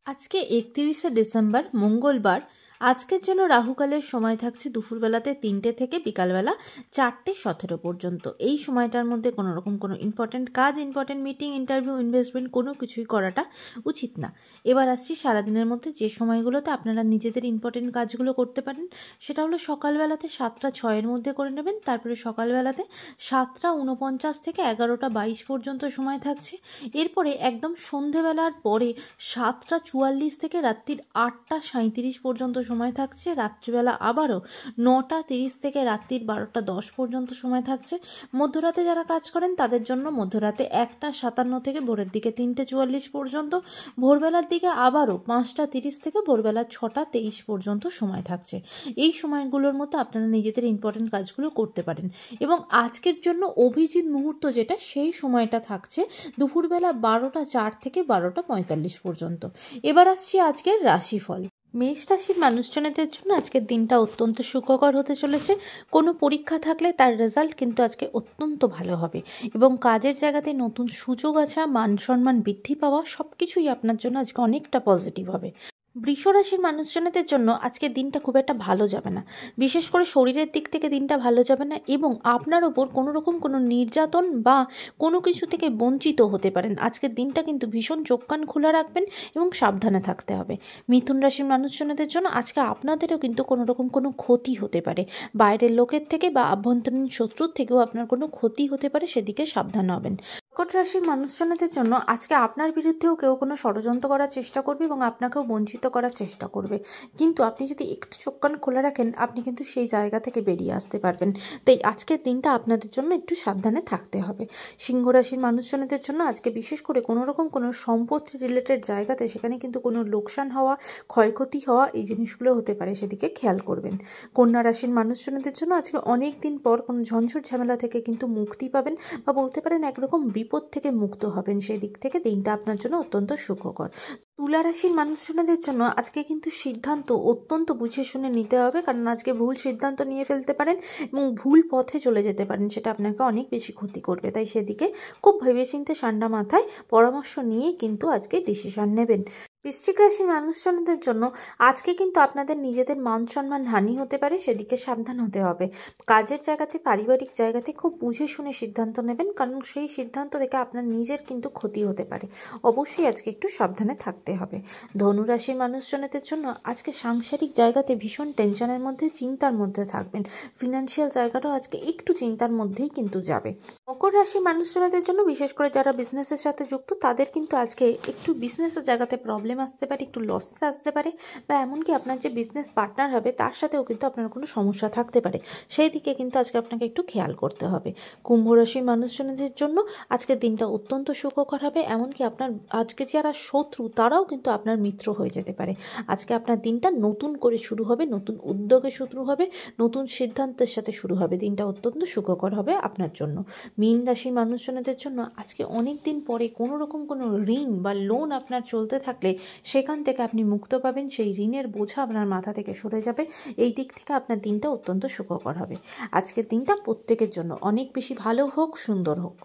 আজকে 31শে ডিসেম্বর মঙ্গলবার। আজকের জন্য রাহুকালের সময় থাকছে দুপুরবেলাতে 3টে থেকে বিকালবেলা 4:17 পর্যন্ত। এই সময়টার মধ্যে কোনো রকম কোনো ইম্পর্টেন্ট কাজ, ইম্পর্টেন্ট মিটিং, ইন্টারভিউ, ইনভেস্টমেন্ট কোনো কিছুই করাটা উচিত না। এবার আসছি সারাদিনের মধ্যে যে সময়গুলোতে আপনারা নিজেদের ইম্পর্টেন্ট কাজগুলো করতে পারেন, সেটা হলো সকালবেলাতে 7টা 6-এর মধ্যে করে নেবেন। তারপরে সকালবেলাতে 7টা 49 থেকে 11টা 22 পর্যন্ত সময় থাকছে। এরপরে একদম সন্ধেবেলার পরে 7টা 44 থেকে রাত্রির 8টা 37 পর্যন্ত সময় থাকছে। রাত্রিবেলা আবারও 9টা 30 থেকে রাত্রির 12টা 10 পর্যন্ত সময় থাকছে। মধ্যরাতে যারা কাজ করেন তাদের জন্য মধ্যরাতে 1টা 57 থেকে ভোরের দিকে 3টে 44 পর্যন্ত। ভোরবেলার দিকে আবারও 5টা 30 থেকে ভোরবেলা 6টা 23 পর্যন্ত সময় থাকছে। এই সময়গুলোর মধ্যে আপনারা নিজেদের ইম্পর্টেন্ট কাজগুলো করতে পারেন। এবং আজকের জন্য অভিজিৎ মুহূর্ত যেটা, সেই সময়টা থাকছে দুপুরবেলা 12টা 4 থেকে 12টা 45 পর্যন্ত। এবার আসছি আজকের রাশিফল। মেষ রাশির মানুষজনদের জন্য আজকের দিনটা অত্যন্ত সুখকর হতে চলেছে। কোনো পরীক্ষা থাকলে তার রেজাল্ট কিন্তু আজকে অত্যন্ত ভালো হবে এবং কাজের জায়গাতে নতুন সুযোগ আসা, মান সম্মান বৃদ্ধি পাওয়া সব কিছুই আপনার জন্য আজকে অনেকটা পজিটিভ হবে। বৃষ রাশির মানুষজনদের জন্য আজকের দিনটা খুব একটা ভালো যাবে না। বিশেষ করে শরীরের দিক থেকে দিনটা ভালো যাবে না এবং আপনার ওপর কোনো রকম কোনো নির্যাতন বা কোনো কিছু থেকে বঞ্চিত হতে পারেন। আজকের দিনটা কিন্তু ভীষণ চোখ কান খোলা রাখবেন এবং সাবধানে থাকতে হবে। মিথুন রাশির মানুষজনদের জন্য আজকে আপনাদেরও কিন্তু কোনো রকম কোনো ক্ষতি হতে পারে। বাইরের লোকের থেকে বা আভ্যন্তরীণ শত্রুর থেকেও আপনার কোনো ক্ষতি হতে পারে, সেদিকে সাবধান হবেন। কর্কট রাশির মানুষজনদের জন্য আজকে আপনার বিরুদ্ধেও কেউ কোনো ষড়যন্ত্র করার চেষ্টা করবে এবং আপনাকেও বঞ্চিত করার চেষ্টা করবে, কিন্তু আপনি যদি একটু চোখ কান খোলা রাখেন আপনি কিন্তু সেই জায়গা থেকে বেরিয়ে আসতে পারবেন। তাই আজকের দিনটা আপনাদের জন্য একটু সাবধানে থাকতে হবে। সিংহ রাশির মানুষজনদের জন্য আজকে বিশেষ করে কোনো রকম কোনো সম্পত্তি রিলেটেড জায়গাতে সেখানে কিন্তু কোনো লোকসান হওয়া, ক্ষয়ক্ষতি হওয়া, এই জিনিসগুলো হতে পারে, সেদিকে খেয়াল করবেন। কন্যা রাশির মানুষজনদের জন্য আজকে অনেক দিন পর কোনো ঝঞ্ঝট ঝামেলা থেকে কিন্তু মুক্তি পাবেন বা বলতে পারেন একরকম বিপদ থেকে মুক্ত হবেন। সেই দিক থেকে দিনটা আপনার জন্য অত্যন্ত সুখকর। তুলা রাশির মানুষজনদের জন্য আজকে কিন্তু সিদ্ধান্ত অত্যন্ত বুঝে শুনে নিতে হবে, কারণ আজকে ভুল সিদ্ধান্ত নিয়ে ফেলতে পারেন এবং ভুল পথে চলে যেতে পারেন, সেটা আপনাকে অনেক বেশি ক্ষতি করবে। তাই সেদিকে খুব ভেবেচিন্তে ঠান্ডা মাথায় পরামর্শ নিয়ে কিন্তু আজকে ডিসিশন নেবেন। বৃশ্চিক রাশির মানুষজনদের জন্য আজকে কিন্তু আপনাদের নিজেদের মান সম্মান হানি হতে পারে, সেদিকে সাবধান হতে হবে। কাজের জায়গাতে, পারিবারিক জায়গাতে খুব বুঝে শুনে সিদ্ধান্ত নেবেন, কারণ সেই সিদ্ধান্ত থেকে আপনার নিজের কিন্তু ক্ষতি হতে পারে। অবশ্যই আজকে একটু সাবধানে থাকতে হবে। ধনু রাশির মানুষজনদের জন্য আজকে সাংসারিক জায়গাতে ভীষণ টেনশনের মধ্যে, চিন্তার মধ্যে থাকবেন। ফিনান্সিয়াল জায়গাটাও আজকে একটু চিন্তার মধ্যেই কিন্তু যাবে। মকর রাশির মানুষজনদের জন্য বিশেষ করে যারা বিজনেসের সাথে যুক্ত, তাদের কিন্তু আজকে একটু বিজনেসের জায়গাতে প্রবলেম আসতে পারে, একটু লসেস আসতে পারে, বা এমনকি আপনার যে বিজনেস পার্টনার হবে তার সাথেও কিন্তু আপনার কোনো সমস্যা থাকতে পারে। সেই দিকে কিন্তু আজকে আপনাকে একটু খেয়াল করতে হবে। কুম্ভ রাশির মানুষজনদের জন্য আজকের দিনটা অত্যন্ত সুখকর হবে। এমনকি আপনার আজকে যারা শত্রু তারাও কিন্তু আপনার মিত্র হয়ে যেতে পারে। আজকে আপনার দিনটা নতুন করে শুরু হবে, নতুন উদ্যোগে শুরু হবে, নতুন সিদ্ধান্তের সাথে শুরু হবে। দিনটা অত্যন্ত সুখকর হবে আপনার জন্য। মীন রাশির মানুষজনদের জন্য আজকে অনেক দিন পরে কোনো রকম কোনো ঋণ বা লোন আপনার চলতে থাকলে সেখান থেকে আপনি মুক্ত পাবেন। সেই ঋণের বোঝা আপনার মাথা থেকে সরে যাবে। এই দিক থেকে আপনার দিনটা অত্যন্ত সুখকর হবে। আজকের দিনটা প্রত্যেকের জন্য অনেক বেশি ভালো হোক, সুন্দর হোক।